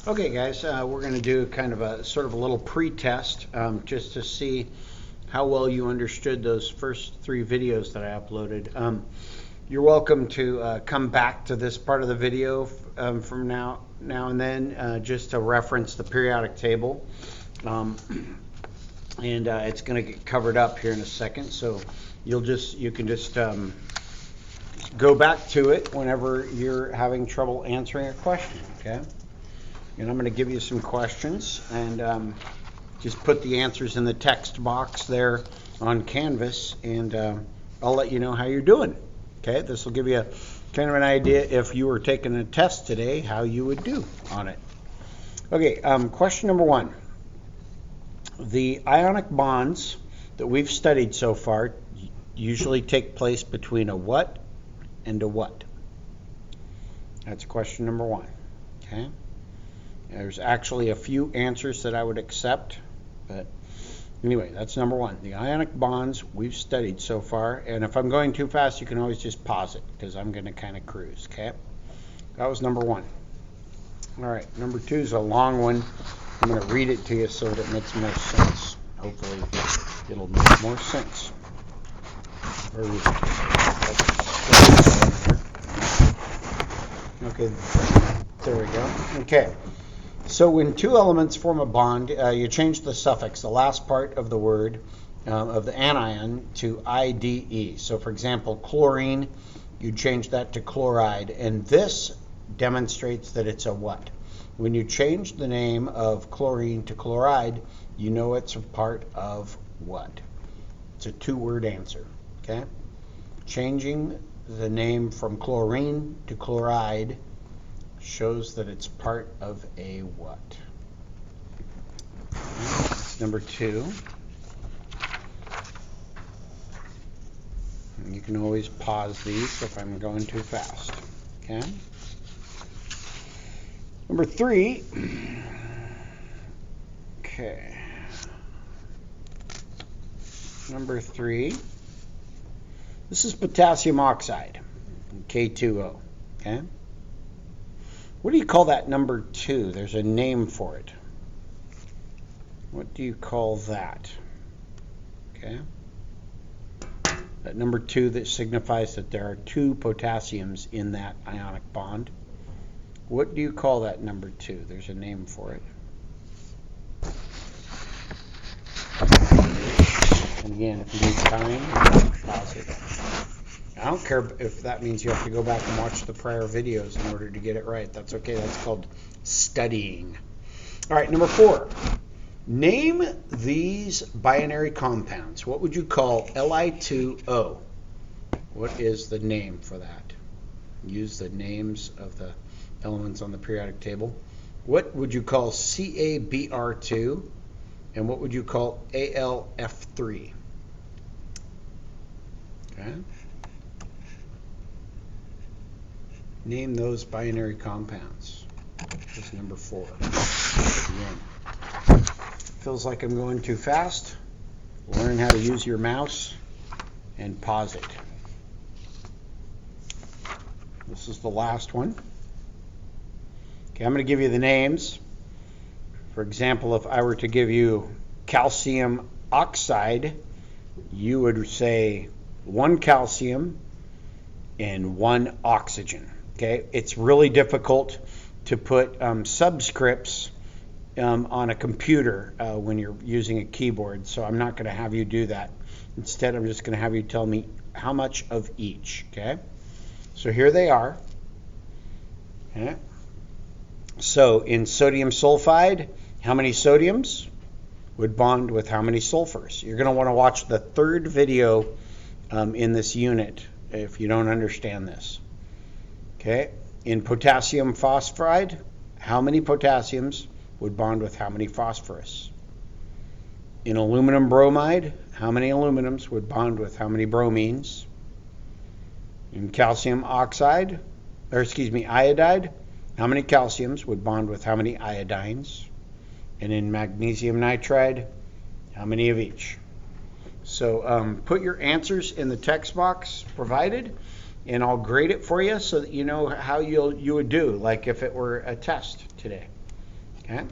Okay, guys, we're going to do kind of a sort of a little pre-test just to see how well you understood those first 3 videos that I uploaded. You're welcome to come back to this part of the video from now and then just to reference the periodic table. And it's going to get covered up here in a second, so you can just go back to it whenever you're having trouble answering a question, okay? And I'm going to give you some questions, and just put the answers in the text box there on Canvas, and I'll let you know how you're doing. Okay, this will give you kind of an idea if you were taking a test today, how you would do on it. Okay, question number 1. The ionic bonds that we've studied so far usually take place between a what and a what? That's question number 1. Okay. There's actually a few answers that I would accept, but anyway, that's number 1. The ionic bonds we've studied so far, and if I'm going too fast, you can always just pause it because I'm going to kind of cruise, okay? That was number 1. All right, number 2 is a long one. I'm going to read it to you so that it makes more sense. Hopefully, it'll make more sense. Okay, there we go. Okay. So when 2 elements form a bond, you change the suffix, the last part of the word, of the anion, to IDE. So for example, chlorine, you change that to chloride, and this demonstrates that it's a what? When you change the name of chlorine to chloride, you know it's a part of what? It's a 2-word answer, okay? Changing the name from chlorine to chloride shows that it's part of a what? That's number 2. And you can always pause these if I'm going too fast. Okay. Number 3. Okay. Number 3. This is potassium oxide, K2O. Okay. What do you call that number 2? There's a name for it. What do you call that? Okay. That number 2 that signifies that there are 2 potassiums in that ionic bond. What do you call that number 2? There's a name for it. And again, if you need time, pause it. I don't care if that means you have to go back and watch the prior videos in order to get it right. That's okay. That's called studying. All right, number 4. Name these binary compounds. What would you call Li2O? What is the name for that? Use the names of the elements on the periodic table. What would you call CaBr2? And what would you call AlF3? Okay. Name those binary compounds. That's number 4. Again. Feels like I'm going too fast. Learn how to use your mouse and pause it. This is the last one. Okay, I'm going to give you the names. For example, if I were to give you calcium oxide, you would say 1 calcium and 1 oxygen. Okay, it's really difficult to put subscripts on a computer when you're using a keyboard, so I'm not going to have you do that. Instead, I'm just going to have you tell me how much of each. Okay, so here they are. Okay. So in sodium sulfide, how many sodiums would bond with how many sulfurs? You're going to want to watch the 3rd video in this unit if you don't understand this. Okay, in potassium phosphide, how many potassiums would bond with how many phosphorus? In aluminum bromide, how many aluminums would bond with how many bromines? In calcium oxide, iodide, how many calciums would bond with how many iodines? And in magnesium nitride, how many of each? So put your answers in the text box provided, and I'll grade it for you so that you know how you would do, like if it were a test today. Okay.